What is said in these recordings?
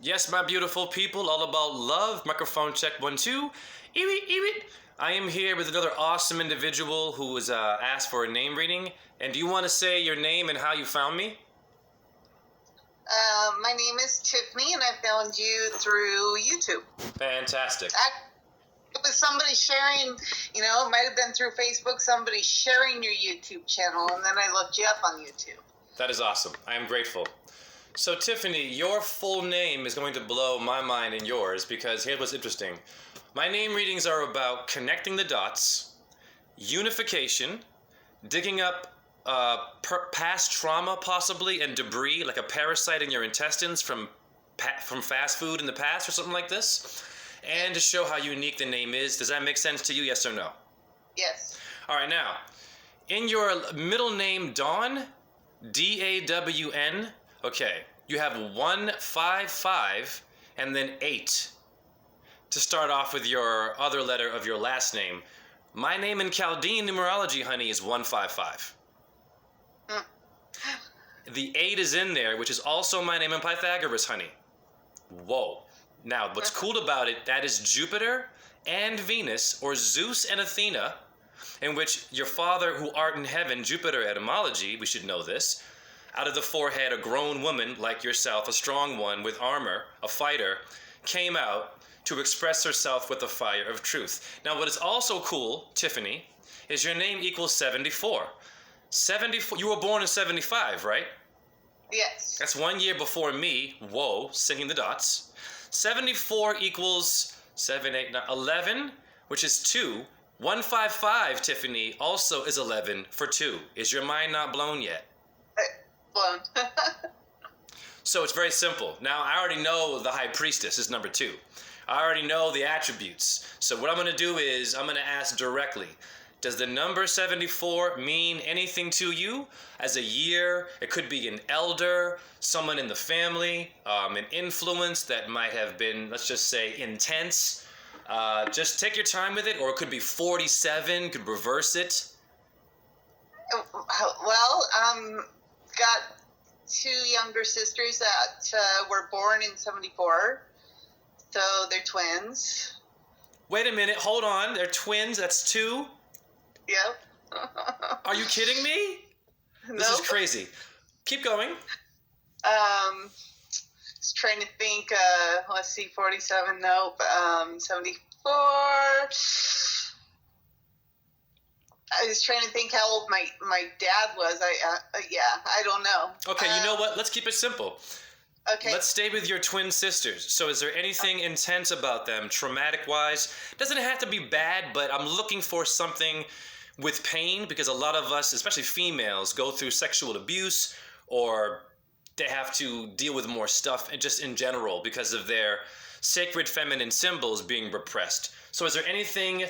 Yes, my beautiful people, all about love. Microphone check 1 2. Eewit, eewit. I am here with another awesome individual who was asked for a name reading. And do you want to say your name and how you found me? My name is Tiffany, and I found you through YouTube. Fantastic. It was somebody sharing, it might have been through Facebook, somebody sharing your YouTube channel, and then I looked you up on YouTube. That is awesome. I am grateful. So, Tiffany, your full name is going to blow my mind and yours because here's what's interesting. My name readings are about connecting the dots, unification, digging up past trauma possibly and debris like a parasite in your intestines from fast food in the past or something like this, and to show how unique the name is. Does that make sense to you, yes or no? Yes. All right, now, in your middle name, Dawn, D-A-W-N, okay, you have 155 and then 8 to start off with your other letter of your last name. My name in Chaldean numerology, honey, is 155. The 8 is in there, which is also my name in Pythagoras, honey. Whoa. Now, what's cool about it, that is Jupiter and Venus, or Zeus and Athena, in which your father who art in heaven, Jupiter etymology, we should know this, out of the forehead, a grown woman like yourself, a strong one with armor, a fighter, came out to express herself with the fire of truth. Now, what is also cool, Tiffany, is your name equals 74. 74. You were born in 75, right? Yes. That's 1 year before me. Whoa, singing the dots. 74 equals 7, 8, 9, 11, which is 2. 155, Tiffany, also is 11 for 2. Is your mind not blown yet? Blown. So it's very simple. Now, I already know the high priestess is number 2. I already know the attributes. So what I'm going to do is I'm going to ask directly. Does the number 74 mean anything to you as a year? It could be an elder, someone in the family, an influence that might have been, let's just say, intense. Just take your time with it, or it could be 47, could reverse it. Well, got 2 younger sisters that were born in 74, so they're twins. Wait a minute, hold on, they're twins, that's 2? Yep. Are you kidding me? Nope. This is crazy. Keep going. Just trying to think, let's see, 47, nope, 74. I was trying to think how old my dad was. I don't know. Okay, you know what? Let's keep it simple. Okay. Let's stay with your twin sisters. So is there anything intense about them, traumatic-wise? Doesn't have to be bad, but I'm looking for something with pain, because a lot of us, especially females, go through sexual abuse, or they have to deal with more stuff just in general because of their sacred feminine symbols being repressed. So is there anything,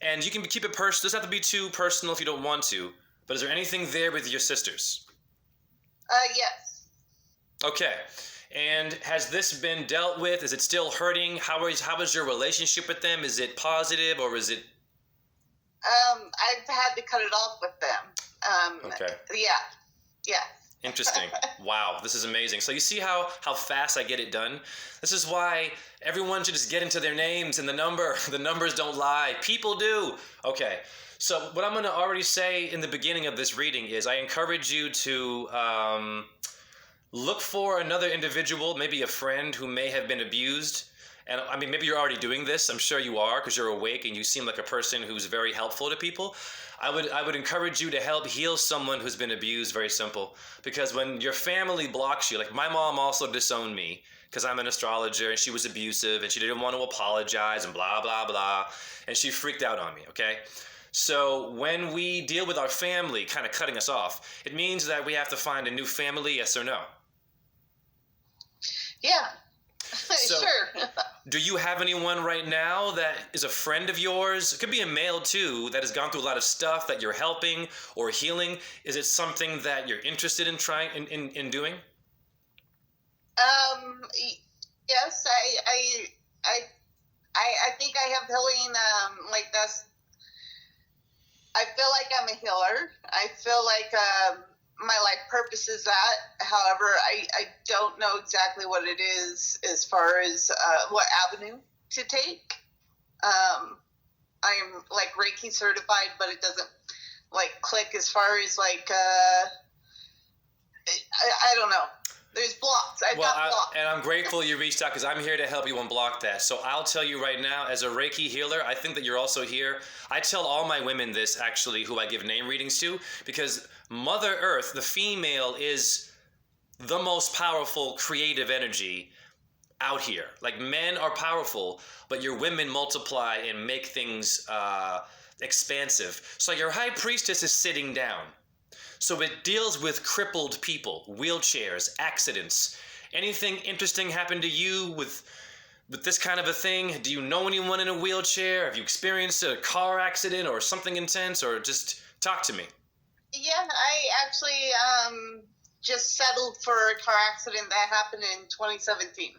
and you can keep it personal, doesn't have to be too personal if you don't want to, but is there anything there with your sisters? Yes. Okay. And has this been dealt with? Is it still hurting? How is your relationship with them? Is it positive, or is it? I've had to cut it off with them. Okay. Yeah. Interesting. Wow, this is amazing. So you see how fast I get it done? This is why everyone should just get into their names and the numbers don't lie. People do. Okay. So what I'm going to already say in the beginning of this reading is I encourage you to look for another individual, maybe a friend who may have been abused. And I mean, maybe you're already doing this. I'm sure you are, because you're awake and you seem like a person who's very helpful to people. I would encourage you to help heal someone who's been abused. Very simple. Because when your family blocks you, like my mom also disowned me because I'm an astrologer and she was abusive and she didn't want to apologize and blah, blah, blah. And she freaked out on me, okay? So when we deal with our family kind of cutting us off, it means that we have to find a new family, yes or no? Yeah. So, sure. Do you have anyone right now that is a friend of yours? It could be a male too, that has gone through a lot of stuff that you're helping or healing. Is it something that you're interested in trying in doing? Yes, I think I have healing. Like that's. I feel like I'm a healer. I feel like my life purpose is that. However, I don't know exactly what it is as far as what avenue to take. I'm like Reiki certified, but it doesn't like click as far as like I don't know. There's blocks. I've got blocks. And I'm grateful you reached out because I'm here to help you unblock that. So I'll tell you right now, as a Reiki healer, I think that you're also here. I tell all my women this, actually, who I give name readings to, because Mother Earth, the female, is the most powerful creative energy out here. Like, men are powerful, but your women multiply and make things expansive. So your high priestess is sitting down. So it deals with crippled people, wheelchairs, accidents. Anything interesting happen to you with this kind of a thing? Do you know anyone in a wheelchair? Have you experienced a car accident or something intense? Or just talk to me. Yeah, I actually just settled for a car accident that happened in 2017.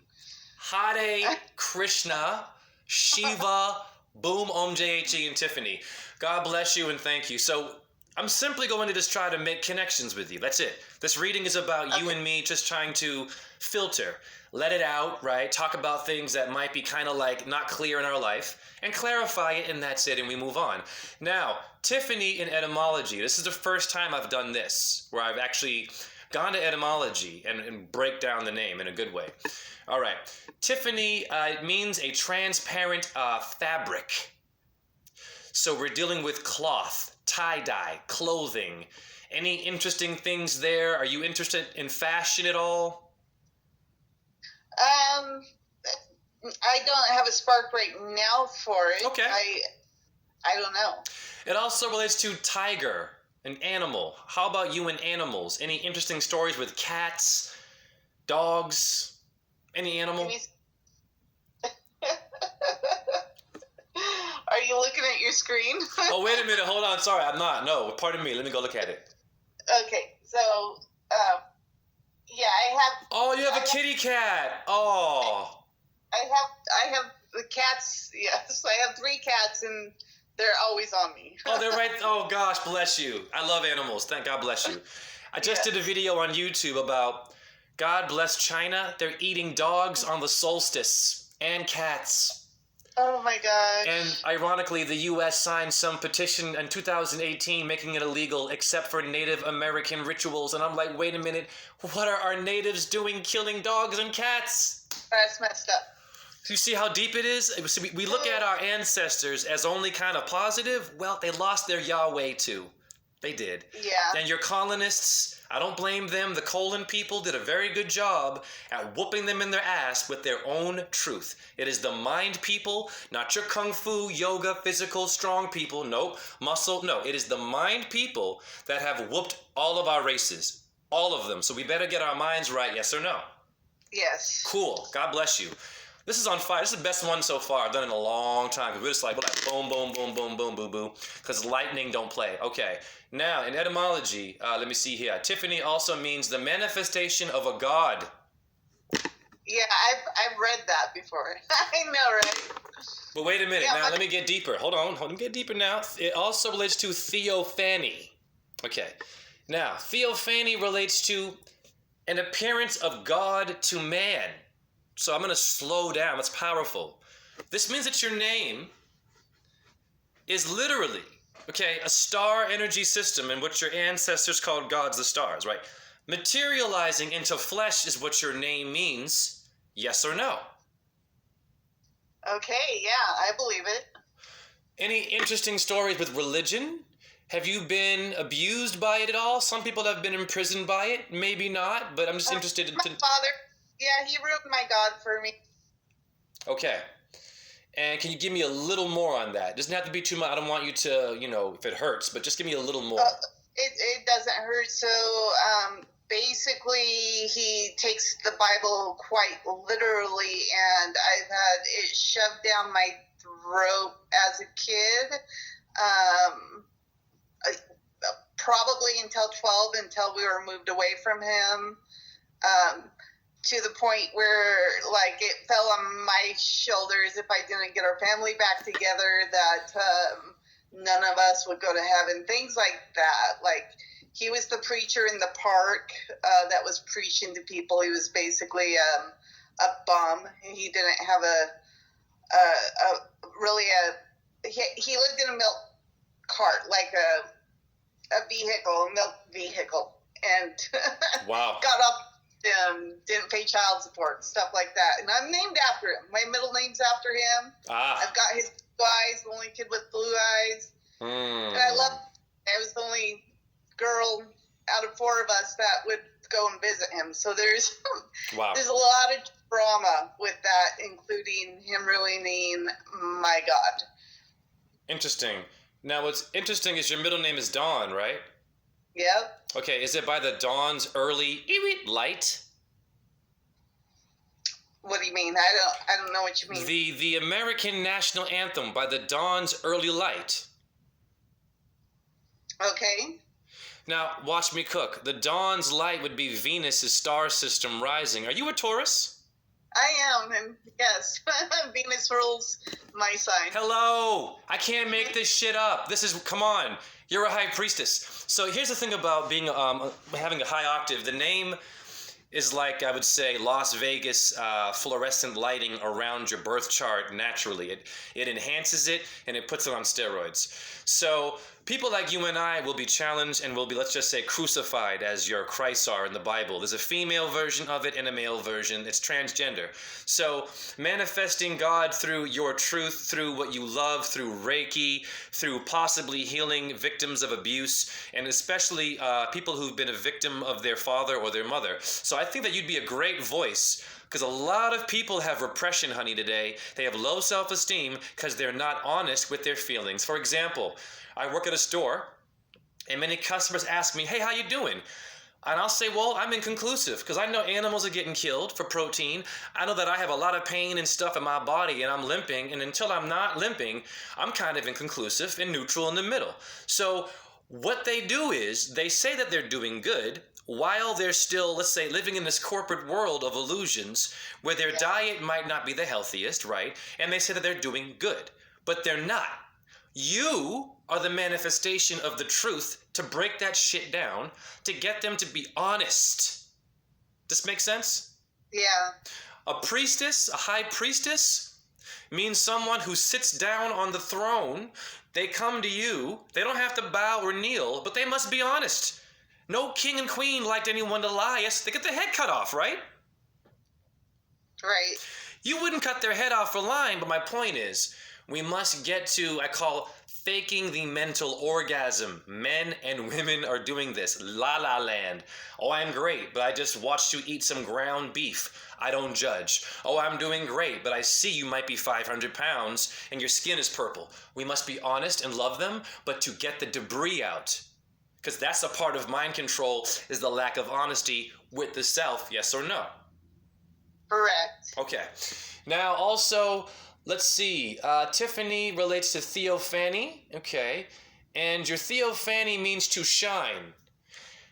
Hare Krishna, Shiva, Boom, Om Jhe, and Tiffany. God bless you and thank you. So I'm simply going to just try to make connections with you. That's it. This reading is about you and me just trying to filter, let it out, right? Talk about things that might be kind of like not clear in our life and clarify it, and that's it, and we move on. Now, Tiffany in etymology, this is the first time I've done this, where I've actually gone to etymology and break down the name in a good way. All right. Tiffany means a transparent fabric. So we're dealing with cloth, tie-dye, clothing. Any interesting things there? Are you interested in fashion at all? I don't have a spark right now for it. Okay. I don't know. It also relates to tiger, an animal. How about you and animals? Any interesting stories with cats, dogs, any animal? Are you looking at your screen? Oh, wait a minute. Hold on. Sorry, I'm not. No, pardon me. Let me go look at it. Okay, so, yeah, I have... Oh, you have a kitty cat. Oh. I have the cats, yes. I have 3 cats, and they're always on me. Oh, they're right. Oh, gosh, bless you. I love animals. Thank God bless you. I just did a video on YouTube about God bless China. They're eating dogs on the solstice and cats. Oh my gosh. And ironically, the U.S. signed some petition in 2018 making it illegal except for Native American rituals. And I'm like, wait a minute, what are our natives doing killing dogs and cats? That's messed up. You see how deep it is? We look at our ancestors as only kind of positive. Well, they lost their Yahweh too. They did. Yeah. And your colonists, I don't blame them. The colon people did a very good job at whooping them in their ass with their own truth. It is the mind people, not your kung fu, yoga, physical, strong people. Nope. Muscle. No, it is the mind people that have whooped all of our races. All of them. So we better get our minds right, yes or no? Yes. Cool. God bless you. This is on fire. This is the best one so far. I've done it in a long time. We're just like boom, boom, boom, boom, boom, boo, boo. Because lightning don't play. Okay. Now, in etymology, let me see here. Tiffany also means the manifestation of a god. Yeah, I've read that before. I know, right? But wait a minute. Yeah, now, let me get deeper. Hold on. Let me get deeper now. It also relates to theophany. Okay. Now, theophany relates to an appearance of God to man. So I'm going to slow down. That's powerful. This means that your name is literally, okay, a star energy system in which your ancestors called gods the stars, right? Materializing into flesh is what your name means. Yes or no? Okay, yeah, I believe it. Any interesting stories with religion? Have you been abused by it at all? Some people have been imprisoned by it. Maybe not, but I'm just interested in... My father... Yeah, he ruined my God for me. Okay. And can you give me a little more on that? It doesn't have to be too much. I don't want you to, if it hurts, but just give me a little more. It doesn't hurt. So basically, he takes the Bible quite literally, and I've had it shoved down my throat as a kid. Probably until 12, until we were moved away from him. To the point where, like, it fell on my shoulders if I didn't get our family back together, that none of us would go to heaven, things like that. Like, he was the preacher in the park that was preaching to people. He was basically a bum. He didn't have he lived in a milk cart, like a milk vehicle, and Wow. got off didn't pay child support, stuff like that. And I'm named after him. My middle name's after him. I've got his blue eyes, the only kid with blue eyes. And I was the only girl out of 4 of us that would go and visit him. So there's there's a lot of drama with that, including him ruining my God. Interesting. Now, what's interesting is your middle name is Dawn, right? Yep. Okay, is it by the dawn's early light? What do you mean? I don't know what you mean. The American national anthem, by the dawn's early light. Okay. Now, watch me cook. The dawn's light would be Venus's star system rising. Are you a Taurus? I am, and yes, Venus rules my sign. Hello! I can't make this shit up. Come on. You're a high priestess. So here's the thing about being having a high octave. The name is like, I would say, Las Vegas fluorescent lighting around your birth chart naturally. It enhances it and it puts it on steroids. So people like you and I will be challenged and will be, let's just say, crucified as your Christs are in the Bible. There's a female version of it and a male version. It's transgender. So manifesting God through your truth, through what you love, through Reiki, through possibly healing victims of abuse, and especially people who've been a victim of their father or their mother. So I think that you'd be a great voice, because a lot of people have repression, honey, today. They have low self-esteem because they're not honest with their feelings. For example, I work at a store, and many customers ask me, hey, how you doing? And I'll say, well, I'm inconclusive, because I know animals are getting killed for protein. I know that I have a lot of pain and stuff in my body, and I'm limping. And until I'm not limping, I'm kind of inconclusive and neutral in the middle. So what they do is they say that they're doing good, while they're still, let's say, living in this corporate world of illusions where their diet might not be the healthiest, right? And they say that they're doing good, but they're not. You are the manifestation of the truth to break that shit down, to get them to be honest. Does this make sense? Yeah. A priestess, a high priestess, means someone who sits down on the throne. They come to you. They don't have to bow or kneel, but they must be honest. No king and queen liked anyone to lie. Yes, they get their head cut off, right? Right. You wouldn't cut their head off for lying, but my point is, we must get to, I call, faking the mental orgasm. Men and women are doing this. La la land. Oh, I'm great, but I just watched you eat some ground beef. I don't judge. Oh, I'm doing great, but I see you might be 500 pounds and your skin is purple. We must be honest and love them, but to get the debris out. Because that's a part of mind control, is the lack of honesty with the self, yes or no? Correct. Okay. Now, also, let's see. Tiffany relates to Theophany. Okay. And your Theophany means to shine.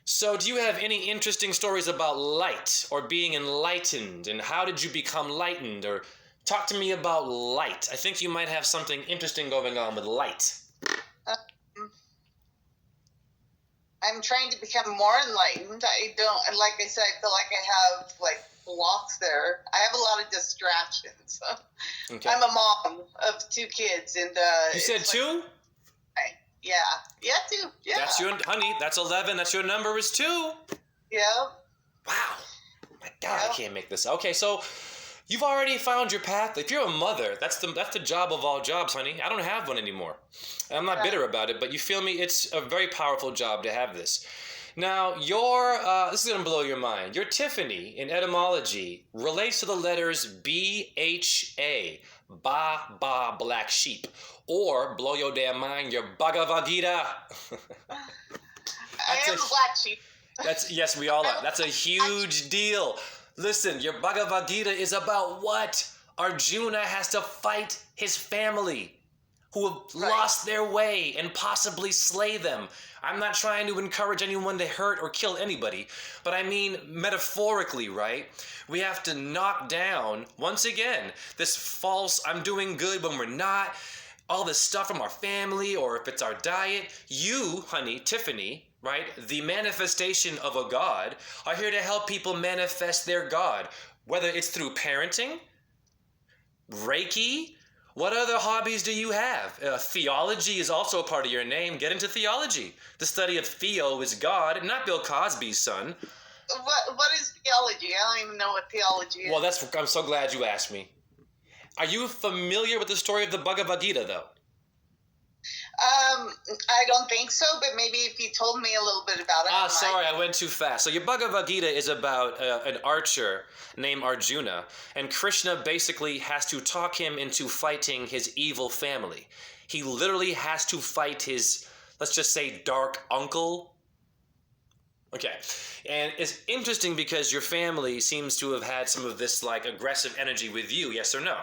So do you have any interesting stories about light or being enlightened? And how did you become lightened? Or talk to me about light. I think you might have something interesting going on with light. I'm trying to become more enlightened. I don't, like I said, I feel like I have like blocks there. I have a lot of distractions. Okay. I'm a mom of 2 kids, and you said 2? Yeah, 2. Yeah. That's your honey. That's 11. That's your number is 2. Yeah. Wow. My God, I can't make this. Okay, so you've already found your path. If you're a mother, that's the job of all jobs, honey. I don't have one anymore. I'm not bitter about it, but you feel me? It's a very powerful job to have this. Now, this is going to blow your mind. Your Tiffany in etymology relates to the letters B-H-A, Ba, black sheep. Or, blow your damn mind, your Bhagavad Gita. I am a black sheep. Yes, we all are. That's a huge deal. Listen, your Bhagavad Gita is about what? Arjuna has to fight his family who have lost their way and possibly slay them. I'm not trying to encourage anyone to hurt or kill anybody, but I mean metaphorically, right? We have to knock down, once again, this false I'm doing good when we're not, all this stuff from our family, or if it's our diet. You, honey, Tiffany, right? The manifestation of a God are here to help people manifest their God, whether it's through parenting, Reiki. What other hobbies do you have? Theology is also a part of your name. Get into theology. The study of Theo is God, not Bill Cosby's son. What is theology? I don't even know what theology is. Well, I'm so glad you asked me. Are you familiar with the story of the Bhagavad Gita, though? I don't think so, but maybe if you told me a little bit about it. Sorry, I went too fast. So your Bhagavad Gita is about an archer named Arjuna, and Krishna basically has to talk him into fighting his evil family. He literally has to fight his, let's just say, dark uncle. Okay, and it's interesting because your family seems to have had some of this like aggressive energy with you, yes or no?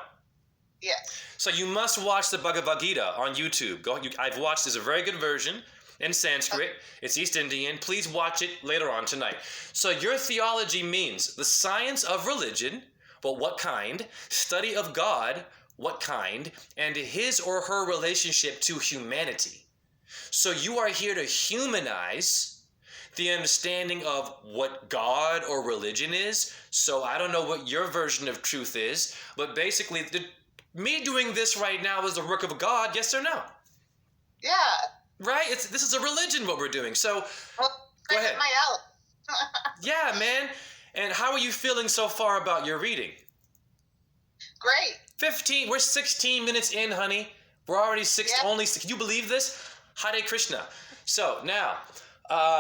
Yes. So you must watch the Bhagavad Gita on YouTube. I've watched. There's a very good version in Sanskrit. It's East Indian. Please watch it later on tonight. So your theology means the science of religion, but what kind? Study of God, what kind? And his or her relationship to humanity. So you are here to humanize the understanding of what God or religion is. So I don't know what your version of truth is, but basically me doing this right now is the work of God, yes or no? Yeah. Right? This is a religion, what we're doing. So, go ahead. My alley. Yeah, man. And how are you feeling so far about your reading? Great. We're 16 minutes in, honey. We're already Yeah. Can you believe this? Hare Krishna. So, now,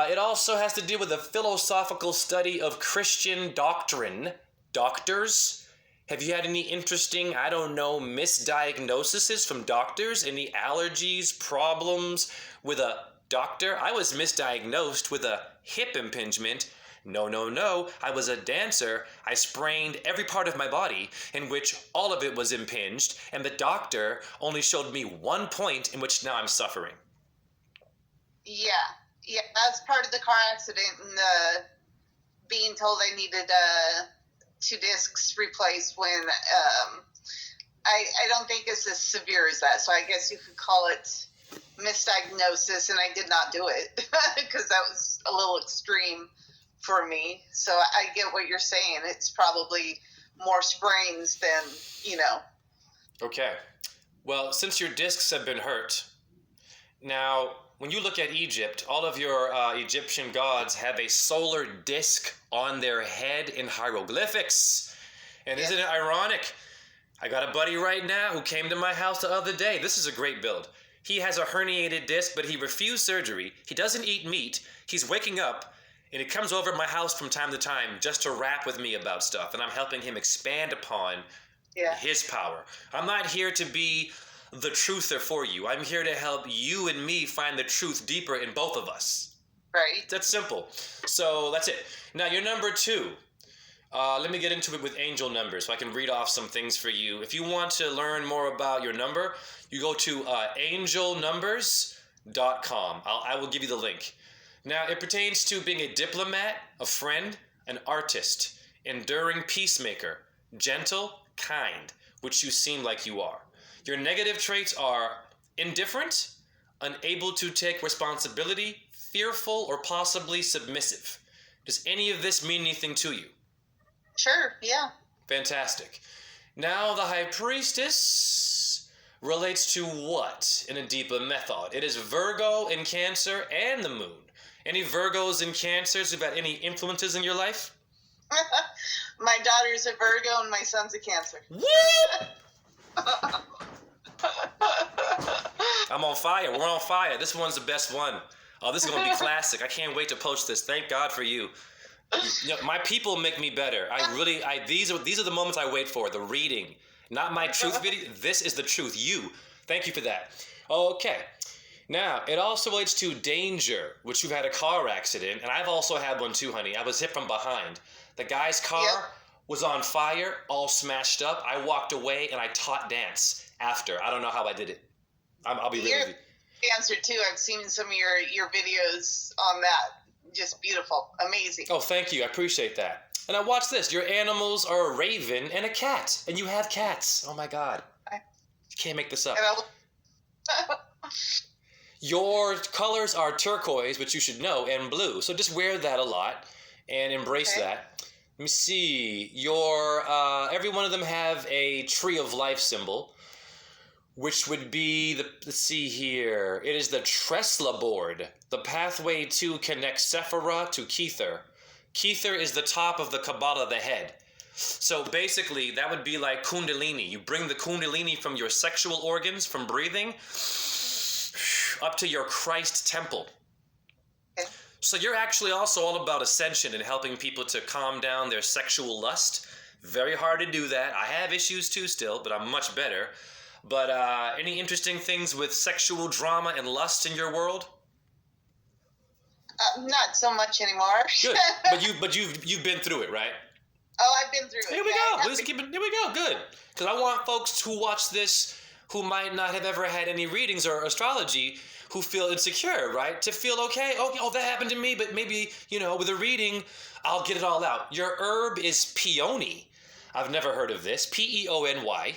it also has to do with a philosophical study of Christian doctrine. Doctors. Have you had any interesting, misdiagnoses from doctors? Any allergies, problems with a doctor? I was misdiagnosed with a hip impingement. No. I was a dancer. I sprained every part of my body in which all of it was impinged, and the doctor only showed me one point in which now I'm suffering. Yeah, that's part of the car accident and being told I needed 2 discs replaced when I don't think it's as severe as that. So I guess you could call it misdiagnosis, and I did not do it because that was a little extreme for me. So I get what you're saying. It's probably more sprains than. Okay. Well, since your discs have been hurt, now when you look at Egypt, all of your Egyptian gods have a solar disc on their head in hieroglyphics. And isn't it ironic? I got a buddy right now who came to my house the other day. This is a great build. He has a herniated disc, but he refused surgery. He doesn't eat meat. He's waking up, and he comes over to my house from time to time just to rap with me about stuff, and I'm helping him expand upon his power. I'm not here to be the truther for you. I'm here to help you and me find the truth deeper in both of us. Right. That's simple. So that's it. Now, your number 2. Let me get into it with angel numbers so I can read off some things for you. If you want to learn more about your number, you go to angelnumbers.com. I will give you the link. Now, it pertains to being a diplomat, a friend, an artist, enduring peacemaker, gentle, kind, which you seem like you are. Your negative traits are indifferent, unable to take responsibility, fearful, or possibly submissive. Does any of this mean anything to you? Sure, yeah. Fantastic. Now the High Priestess relates to what in a deeper method? It is Virgo in Cancer and the Moon. Any Virgos and Cancers who've had any influences in your life? My daughter's a Virgo and my son's a Cancer. What? I'm on fire. We're on fire. This one's the best one. Oh, this is going to be classic. I can't wait to post this. Thank God for you. My people make me better. These are the moments I wait for. The reading, not my truth video. This is the truth. Thank you for that. Okay. Now, it also relates to danger, which you've had a car accident, and I've also had one too, honey. I was hit from behind. The guy's car was on fire, all smashed up. I walked away and I taught dance after. I don't know how I did it. I'll be real with you. Cancer too. I've seen some of your videos on that. Just beautiful, amazing. Oh, thank you. I appreciate that. And now watch this. Your animals are a raven and a cat, and you have cats. Oh my God, you can't make this up. Your colors are turquoise, which you should know, and blue. So just wear that a lot and embrace that. Let me see. Every one of them have a tree of life symbol, which would be let's see here. It is the Tresla board. The pathway to connects Sephirah to Kether. Kether is the top of the Kabbalah, the head. So basically, that would be like Kundalini. You bring the Kundalini from your sexual organs, from breathing, up to your Christ temple. Okay. So you're actually also all about ascension and helping people to calm down their sexual lust. Very hard to do that. I have issues too still, but I'm much better. But any interesting things with sexual drama and lust in your world? Not so much anymore. Good. But you've been through it, right? Oh, I've been through it. Here we go. Here we go. Good. Because I want folks who watch this who might not have ever had any readings or astrology, who feel insecure, right? To feel okay. Oh, that happened to me, but maybe, with a reading, I'll get it all out. Your herb is peony. I've never heard of this. Peony.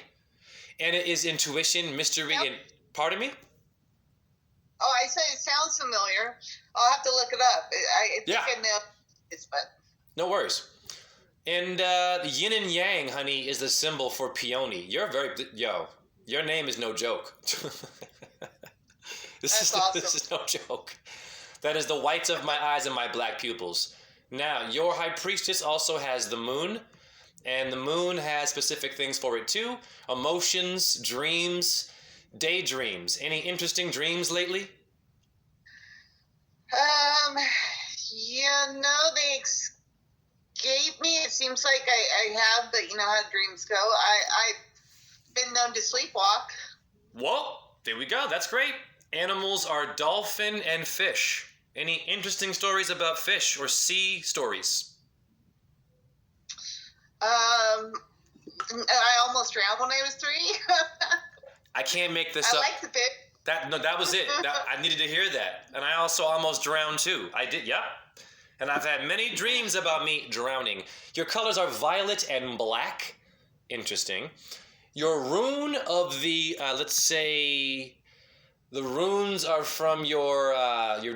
And it is intuition, mystery, Yep. and... Pardon me? Oh, I say it sounds familiar. I'll have to look it up. I think I know this, but... No worries. And the yin and yang, honey, is the symbol for peony. Your name is no joke. That's awesome. This is no joke. That is the whites of my eyes and my black pupils. Now, your high priestess also has the moon, and the moon has specific things for it too. Emotions, dreams, daydreams. Any interesting dreams lately? They escape me. It seems like I have, but you know how dreams go. I've been known to sleepwalk. Whoa, there we go. That's great. Animals are dolphin and fish. Any interesting stories about fish or sea stories? I almost drowned when I was 3. I can't make this up. I like the fish. That was it. I needed to hear that. And I also almost drowned too. I did, yep. And I've had many dreams about me drowning. Your colors are violet and black. Interesting. Your rune of the, let's say, the runes are from your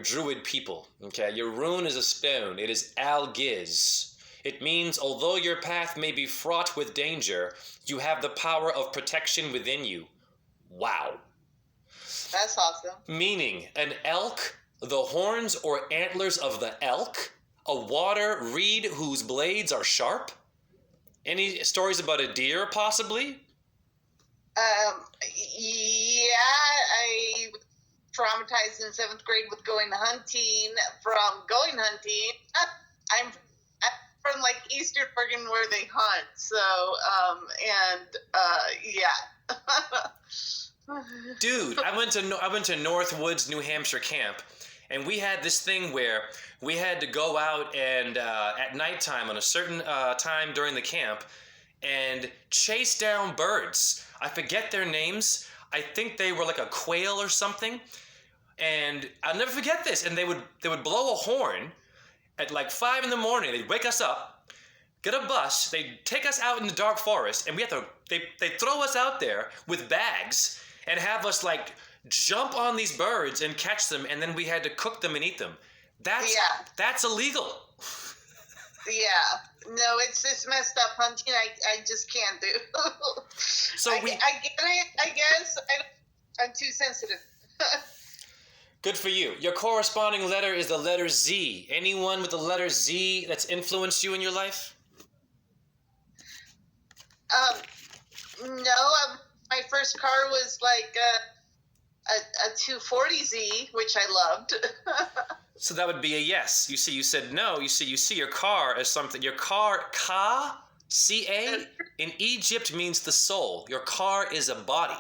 druid people. Okay, your rune is a stone. It is Algiz. It means although your path may be fraught with danger, you have the power of protection within you. Wow. That's awesome. Meaning, an elk, the horns or antlers of the elk, a water reed whose blades are sharp. Any stories about a deer, possibly? Yeah, I was traumatized in 7th grade with going hunting. I'm from like Eastern Oregon where they hunt. So, yeah. Dude, I went to Northwoods, New Hampshire camp, and we had this thing where we had to go out and at nighttime on a certain time during the camp and chase down birds. I forget their names. I think they were like a quail or something. And I'll never forget this. And they would blow a horn at like 5 in the morning. They'd wake us up, get a bus, they'd take us out in the dark forest, and they'd throw us out there with bags and have us like jump on these birds and catch them, and then we had to cook them and eat them. That's illegal. Yeah. No, it's this messed up hunting. I just can't do. So I guess I'm too sensitive. Good for you. Your corresponding letter is the letter Z. Anyone with the letter Z that's influenced you in your life? No. My first car was like a 240Z, which I loved. So that would be a yes. You said no. You see your car as something. Your car, ka, C-A, in Egypt means the soul. Your car is a body.